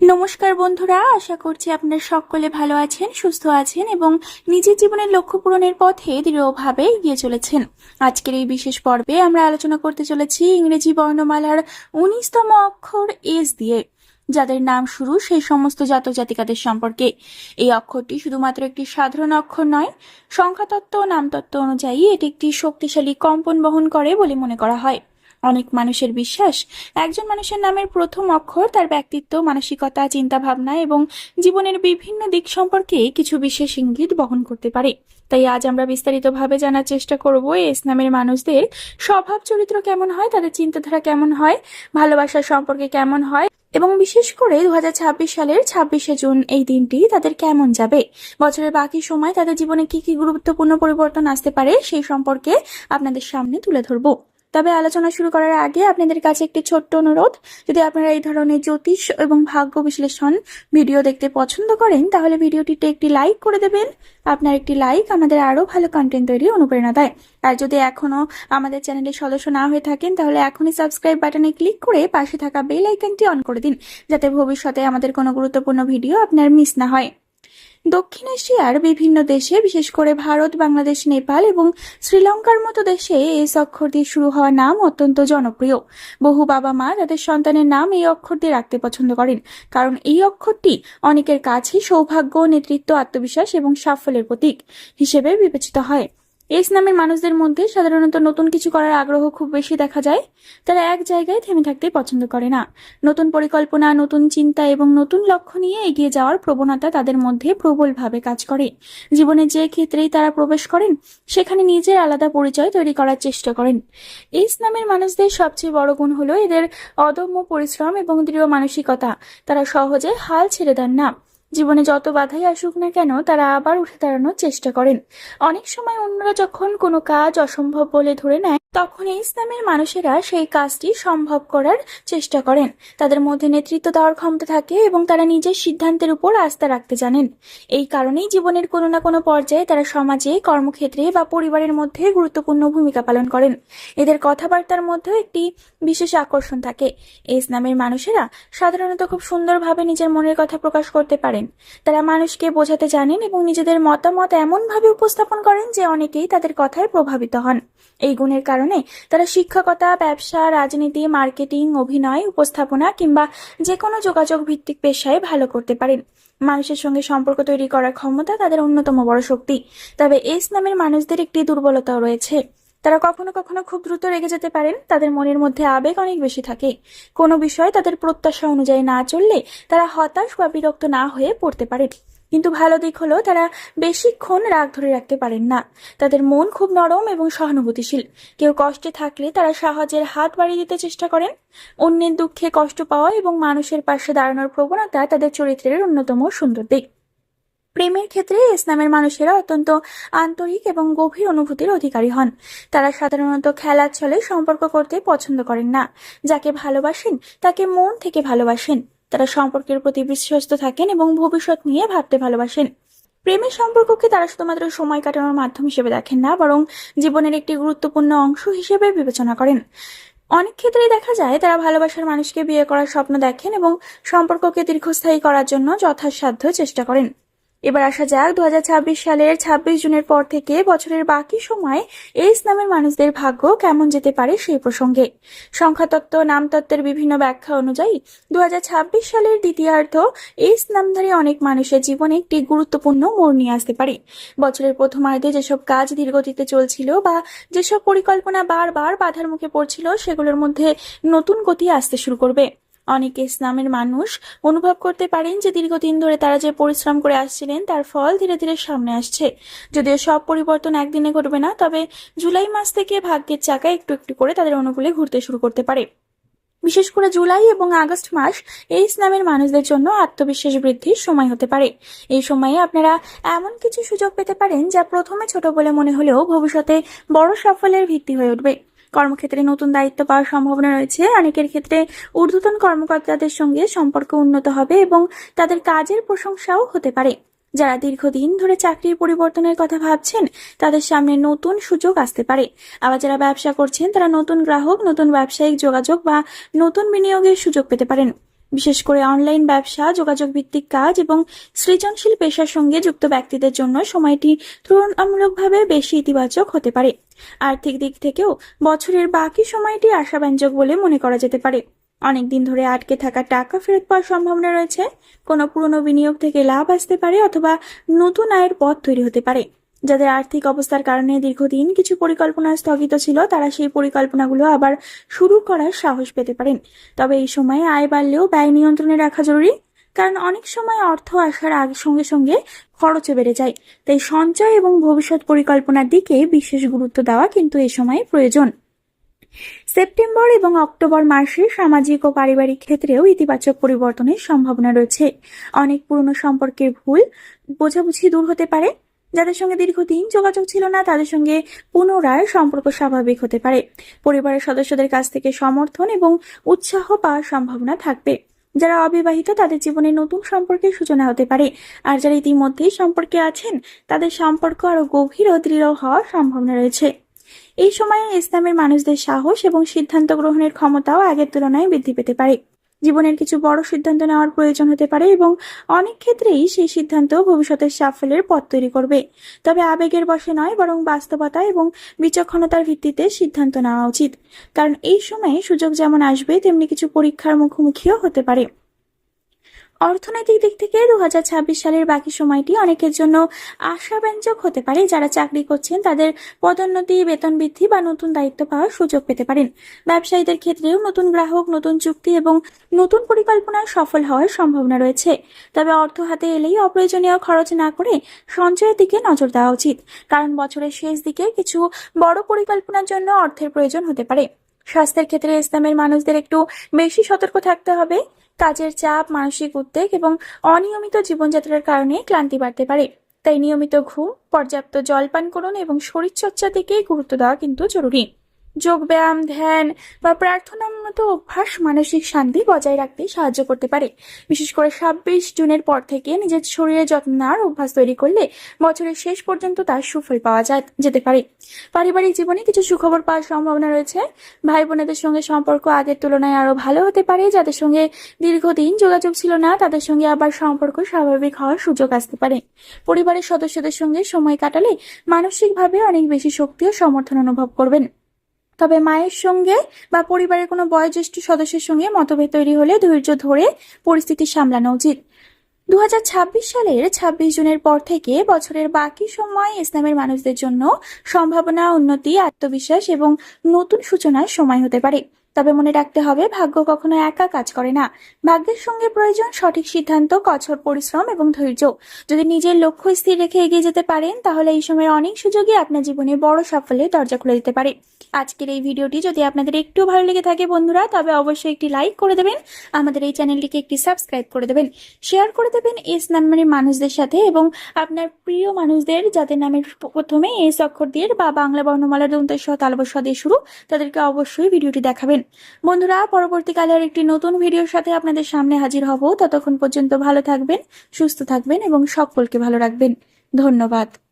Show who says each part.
Speaker 1: নমস্কার বন্ধুরা, আশা করছি আপনারা সকলে ভালো আছেন, সুস্থ আছেন এবং নিজের জীবনের লক্ষ্য পূরণের পথে দৃঢ়ভাবে এগিয়ে চলেছেন। আজকের এই বিশেষ পর্বে আমরা আলোচনা করতে চলেছি ইংরেজি বর্ণমালার 19তম অক্ষর এস দিয়ে, যাদের নাম শুরু সেই সমস্ত জাতক জাতিকাদের সম্পর্কে। এই অক্ষরটি শুধুমাত্র একটি সাধারণ অক্ষর নয়, সংখ্যাতত্ত্ব ও নামতত্ত্ব অনুযায়ী এটি একটি শক্তিশালী কম্পন বহন করে বলে মনে করা হয়। অনেক মানুষের বিশ্বাস, একজন মানুষের নামের প্রথম অক্ষর তার ব্যক্তিত্ব, মানসিকতা, চিন্তা ভাবনা এবং জীবনের বিভিন্ন দিক সম্পর্কে কিছু বিশেষ ইঙ্গিত বহন করতে পারে। তাই আজ আমরা বিস্তারিতভাবে জানার চেষ্টা করব এস নামের মানুষদের স্বভাব চরিত্র কেমন হয়, তাদের চিন্তাধারা কেমন হয়, ভালোবাসার সম্পর্কে কেমন হয় এবং বিশেষ করে 2026 সালের 26শে জুন এই দিনটি তাদের কেমন যাবে, বছরের বাকি সময় তাদের জীবনে কি কি গুরুত্বপূর্ণ পরিবর্তন আসতে পারে সেই সম্পর্কে আপনাদের সামনে তুলে ধরবো। তবে আলোচনা শুরু করার আগে আপনাদের কাছে একটি ছোট্ট অনুরোধ, যদি আপনারা এই ধরনের জ্যোতিষ এবং ভাগ্য বিশ্লেষণ ভিডিও দেখতে পছন্দ করেন তাহলে ভিডিওটিতে একটি লাইক করে দেবেন। আপনার একটি লাইক আমাদের আরো ভালো কন্টেন্ট তৈরির অনুপ্রেরণা দেয়। আর যদি এখনো আমাদের চ্যানেলের সদস্য না হয়ে থাকেন তাহলে এখনই সাবস্ক্রাইব বাটনে ক্লিক করে পাশে থাকা বেল আইকনটি অন করে দিন, যাতে ভবিষ্যতে আমাদের কোনো গুরুত্বপূর্ণ ভিডিও আপনার মিস না হয়। দক্ষিণ এশিয়ার বিভিন্ন দেশে, বিশেষ করে ভারত, বাংলাদেশ, নেপাল এবং শ্রীলঙ্কার মতো দেশে এস অক্ষর দিয়ে শুরু হওয়া নাম অত্যন্ত জনপ্রিয়। বহু বাবা মা তাদের সন্তানের নাম এই অক্ষর দিয়ে রাখতে পছন্দ করেন, কারণ এই অক্ষরটি অনেকের কাছে সৌভাগ্য, নেতৃত্ব, আত্মবিশ্বাস এবং সাফল্যের প্রতীক হিসেবে বিবেচিত হয়। এস নামের মানুষদের মধ্যে সাধারণত নতুন কিছু করার আগ্রহ খুব বেশি দেখা যায়। তারা এক জায়গায় থেমে থাকতে পছন্দ করে না। নতুন পরিকল্পনা, নতুন চিন্তা এবং নতুন লক্ষ্য নিয়ে এগিয়ে যাওয়ার প্রবণতা তাদের মধ্যে প্রবলভাবে কাজ করে। জীবনে যে ক্ষেত্রেই তারা প্রবেশ করেন সেখানে নিজের আলাদা পরিচয় তৈরি করার চেষ্টা করেন। এস নামের মানুষদের সবচেয়ে বড় গুণ হলো এদের অদম্য পরিশ্রম এবং দৃঢ় মানসিকতা। তারা সহজে হাল ছেড়ে দেন না। জীবনে যত বাধাই আসুক না কেন তারা আবার উঠে দাঁড়ানোর চেষ্টা করেন। অনেক সময় অন্যরা যখন কোনো কাজ অসম্ভব বলে ধরে নেয় তখন এই ইসলামের মানুষেরা সেই কাজটি সম্ভব করার চেষ্টা করেন। তাদের মধ্যে নেতৃত্ব দেওয়ার ক্ষমতা থাকে এবং তারা নিজের সিদ্ধান্তের উপর আস্থা রাখতে জানেন। এই কারণেই জীবনের কোনো না কোনো পর্যায়ে তারা সমাজে, কর্মক্ষেত্রে বা পরিবারের মধ্যে গুরুত্বপূর্ণ ভূমিকা পালন করেন। এদের কথাবার্তার মধ্যেও একটি বিশেষ আকর্ষণ থাকে। এই ইসলামের মানুষেরা সাধারণত খুব সুন্দরভাবে নিজের মনের কথা প্রকাশ করতে পারেন। তারা মানুষকে বোঝাতে জানেন এবং নিজেদের মতামত এমনভাবে উপস্থাপন করেন যে অনেকেই তাদের কথায় প্রভাবিত হন। এই গুণের কারণে তারা শিক্ষকতা, ব্যবসা, রাজনীতি, মার্কেটিং, অভিনয়, উপস্থাপনা কিংবা যে কোনো যোগাযোগ ভিত্তিক পেশায় ভালো করতে পারেন। মানুষের সঙ্গে সম্পর্ক তৈরি করার ক্ষমতা তাদের অন্যতম বড় শক্তি। তবে এস নামের মানুষদের একটি দুর্বলতাও রয়েছে। তারা কখনো কখনো খুব দ্রুত রেগে যেতে পারেন। তাদের মনের মধ্যে আবেগ অনেক বেশি থাকে। কোনো বিষয় তাদের প্রত্যাশা অনুযায়ী না চললে তারা হতাশ বা বিরক্ত না হয়ে পড়তে পারে। কিন্তু ভালো দিক হলো তারা বেশিক্ষণ রাগ ধরে রাখতে পারেন না। তাদের মন খুব নরম এবং সহানুভূতিশীল। কেউ কষ্টে থাকলে তারা সাহায্যের হাত বাড়িয়ে দিতে চেষ্টা করেন। অন্যের দুঃখে কষ্ট পাওয়া এবং মানুষের পাশে দাঁড়ানোর প্রবণতা তাদের চরিত্রের অন্যতম সুন্দর দিক। প্রেমের ক্ষেত্রে ইসলামের মানুষেরা অত্যন্ত আন্তরিক এবং গভীর অনুভূতির অধিকারী হন। তারা সাধারণত খেলার ছলে সম্পর্ক করতে পছন্দ করেন না। যাকে ভালোবাসেন তাকে মন থেকে ভালোবাসেন। তারা সম্পর্কের প্রতি বিশ্বস্ত থাকেন এবং ভবিষ্যৎ নিয়ে ভাবতে ভালোবাসেন। প্রেমের সম্পর্ককে তারা শুধুমাত্র সময় কাটানোর মাধ্যম হিসেবে দেখেন না, বরং জীবনের একটি গুরুত্বপূর্ণ অংশ হিসেবে বিবেচনা করেন। অনেক ক্ষেত্রেই দেখা যায় তারা ভালোবাসার মানুষকে বিয়ে করার স্বপ্ন দেখেন এবং সম্পর্ককে দীর্ঘস্থায়ী করার জন্য যথাসাধ্য চেষ্টা করেন। এবার আসা যাক 2026 সালের 26 জুনের পর থেকে বছরের বাকি সময় এই ইসলামের মানুষদের ভাগ্য কেমন যেতে পারে সেই প্রসঙ্গে। সংখ্যাতত্ত্ব, নামতত্ত্বের বিভিন্ন ব্যাখ্যা অনুযায়ী 2026 সালের দ্বিতীয়ার্ধ এই ইসলামধারী অনেক মানুষের জীবনে একটি গুরুত্বপূর্ণ মোড় নিয়ে আসতে পারে। বছরের প্রথমার্ধে যেসব কাজ ধীরগতিতে চলছিল বা যেসব পরিকল্পনা বারবার বাধার মুখে পড়ছিল সেগুলোর মধ্যে নতুন গতি আসতে শুরু করবে। অনেকে ইসলামের মানুষ অনুভব করতে পারেন যে দীর্ঘদিন ধরে তারা যে পরিশ্রম করে আসছিলেন তার ফল ধীরে ধীরে সামনে আসছে। যদিও সব পরিবর্তন একদিনে ঘটবে না, তবে জুলাই মাস থেকে ভাগ্যের চাকা একটু একটু করে তাদের অনুকূলে ঘুরতে শুরু করতে পারে। বিশেষ করে জুলাই এবং আগস্ট মাস এই ইসলামের মানুষদের জন্য আত্মবিশ্বাস বৃদ্ধির সময় হতে পারে। এই সময়ে আপনারা এমন কিছু সুযোগ পেতে পারেন যা প্রথমে ছোট বলে মনে হলেও ভবিষ্যতে বড় সাফল্যের ভিত্তি হয়ে উঠবে। কর্মক্ষেত্রে নতুন দায়িত্ব পাওয়ার সম্ভাবনা রয়েছে। অনেকের ক্ষেত্রে ঊর্ধ্বতন কর্মকর্তাদের সঙ্গে সম্পর্ক উন্নত হবে এবং তাদের কাজের প্রশংসাও হতে পারে। যারা দীর্ঘদিন ধরে চাকরির পরিবর্তনের কথা ভাবছেন তাদের সামনে নতুন সুযোগ আসতে পারে। আবার যারা ব্যবসা করছেন তারা নতুন গ্রাহক, নতুন ব্যবসায়িক যোগাযোগ বা নতুন বিনিয়োগের সুযোগ পেতে পারেন। বিশেষ করে অনলাইন ব্যবসা, যোগাযোগ ভিত্তিক কাজ এবং সৃজনশীল পেশার সঙ্গে যুক্ত ব্যক্তিদের জন্য সময়টি তুলনামূলকভাবে বেশি ইতিবাচক হতে পারে। আর্থিক দিক থেকেও বছরের বাকি সময়টি আশাব্যঞ্জক বলে মনে করা যেতে পারে। অনেকদিন ধরে আটকে থাকা টাকা ফেরত পাওয়ার সম্ভাবনা রয়েছে। কোনো পুরনো বিনিয়োগ থেকে লাভ আসতে পারে অথবা নতুন আয়ের পথ তৈরি হতে পারে। যাদের আর্থিক অবস্থার কারণে দীর্ঘদিন কিছু পরিকল্পনা স্থগিত ছিল, তারা সেই পরিকল্পনাগুলো আবার শুরু করার সাহস পেতে পারেন। তবে এই সময়ে আয় বাড়লেও ব্যয় নিয়ন্ত্রণে রাখা জরুরি, কারণ অনেক সময় অর্থ আসার সঙ্গে সঙ্গে খরচও বেড়ে যায়। তাই সঞ্চয় এবং ভবিষ্যৎ পরিকল্পনার দিকে বিশেষ গুরুত্ব দেওয়া কিন্তু এ সময় প্রয়োজন। সেপ্টেম্বর এবং অক্টোবর মাসে সামাজিক ও পারিবারিক ক্ষেত্রেও ইতিবাচক পরিবর্তনের সম্ভাবনা রয়েছে। অনেক পুরনো সম্পর্কের ভুল বোঝাবুঝি দূর হতে পারে। যাদের সঙ্গে দীর্ঘদিন যোগাযোগ ছিল না, তাদের সঙ্গে পুনরায় সম্পর্ক স্বাভাবিক হতে পারে। পরিবারের সদস্যদের কাছ থেকে সমর্থন এবং উৎসাহ পাওয়ার সম্ভাবনা থাকবে। যারা অবিবাহিত, তাদের জীবনে নতুন সম্পর্কের সূচনা হতে পারে। আর যারা ইতিমধ্যেই সম্পর্কে আছেন, তাদের সম্পর্ক আরো গভীর ও দৃঢ় হওয়ার সম্ভাবনা রয়েছে। এই সময়ে ইসলামের মানুষদের সাহস এবং সিদ্ধান্ত গ্রহণের ক্ষমতাও আগের তুলনায় বৃদ্ধি পেতে পারে। জীবনের কিছু বড় সিদ্ধান্ত নেওয়ার প্রয়োজন হতে পারে এবং অনেক ক্ষেত্রেই সেই সিদ্ধান্ত ভবিষ্যতের সাফল্যের পথ তৈরি করবে। তবে আবেগের বশে নয়, বরং বাস্তবতা এবং বিচক্ষণতার ভিত্তিতে সিদ্ধান্ত নেওয়া উচিত। কারণ এই সময়ে সুযোগ যেমন আসবে, তেমনি কিছু পরীক্ষার মুখোমুখিও হতে পারে। অর্থনৈতিক দিক থেকে 2026 সালের বাকি সময়টি অনেকের জন্য আশাব্যঞ্জক হতে পারে। যারা চাকরি করছেন, তাদের পদোন্নতি, বেতন বৃদ্ধি বা নতুন দায়িত্ব পাওয়ার সুযোগ পেতে পারেন। ব্যবসায়ীদের ক্ষেত্রেও নতুন গ্রাহক, নতুন চুক্তি এবং নতুন পরিকল্পনায় সফল হওয়ার সম্ভাবনা রয়েছে। তবে অর্থ হাতে এলেই অপ্রয়োজনীয় খরচ না করে সঞ্চয়ের দিকে নজর দেওয়া উচিত, কারণ বছরের শেষ দিকে কিছু বড় পরিকল্পনার জন্য অর্থের প্রয়োজন হতে পারে। স্বাস্থ্যের ক্ষেত্রে ইসলামের মানুষদের একটু বেশি সতর্ক থাকতে হবে। কাজের চাপ, মানসিক উদ্বেগ এবং অনিয়মিত জীবনযাত্রার কারণে ক্লান্তি বাড়তে পারে। তাই নিয়মিত ঘুম, পর্যাপ্ত জল পান করুন এবং শরীরচর্চা দিকে গুরুত্ব দেওয়া কিন্তু জরুরি। যোগব্যায়াম, ধ্যান বা প্রার্থনার মতো অভ্যাস মানসিক শান্তি বজায় রাখতে সাহায্য করতে পারে। বিশেষ করে 26 জুনের পর থেকে নিজের শরীরের যত্ন নেওয়ার অভ্যাস তৈরি করলে বছরের শেষ পর্যন্ত তার সুফল পাওয়া যেতে পারে। পারিবারিক জীবনে কিছু সুখবর পাওয়ার সম্ভাবনা রয়েছে। ভাই বোনেদের সঙ্গে সম্পর্ক আগের তুলনায় আরো ভালো হতে পারে। যাদের সঙ্গে দীর্ঘদিন যোগাযোগ ছিল না, তাদের সঙ্গে আবার সম্পর্ক স্বাভাবিক হওয়ার সুযোগ আসতে পারে। পরিবারের সদস্যদের সঙ্গে সময় কাটালে মানসিকভাবে অনেক বেশি শক্তি ও সমর্থন অনুভব করবেন। তবে মায়ের সঙ্গে বা পরিবারের কোনো বয়োজ্যেষ্ঠ সদস্যের সঙ্গে মতভেদ তৈরি হলে ধৈর্য ধরে পরিস্থিতি সামলানো উচিত। 2026 সালের 26 জুনের পর থেকে বছরের বাকি সময় ইসলামের মানুষদের জন্য সম্ভাবনা, উন্নতি, আত্মবিশ্বাস এবং নতুন সূচনার সময় হতে পারে। তবে মনে রাখতে হবে, ভাগ্য কখনো একা কাজ করে না। ভাগ্যের সঙ্গে প্রয়োজন সঠিক সিদ্ধান্ত, কঠোর পরিশ্রম এবং ধৈর্য। যদি নিজের লক্ষ্য স্থির রেখে এগিয়ে যেতে পারেন, তাহলে এই সময়ের অনেক সুযোগই আপনার জীবনে বড় সাফল্যের দরজা খুলে দিতে পারে। আজকের এই ভিডিওটি যদি আপনাদের একটু ভালো লেগে থাকে বন্ধুরা, তবে অবশ্যই একটি লাইক করে দেবেন, আমাদের এই চ্যানেলটিকে একটি সাবস্ক্রাইব করে দেবেন, শেয়ার করে দেবেন ইসলামের মানুষদের সাথে এবং আপনার প্রিয় মানুষদের যাদের নামের প্রথমে এস অক্ষর দিয়ে বা বাংলা বর্ণমালার দন্তস তালবস দিয়ে শুরু, তাদেরকে অবশ্যই ভিডিওটি দেখাবেন। বন্ধুরা, পরবর্তীকালে আর একটি নতুন ভিডিওর সাথে আপনাদের সামনে হাজির হব। ততক্ষণ পর্যন্ত ভালো থাকবেন, সুস্থ থাকবেন এবং সকলকে ভালো রাখবেন। ধন্যবাদ।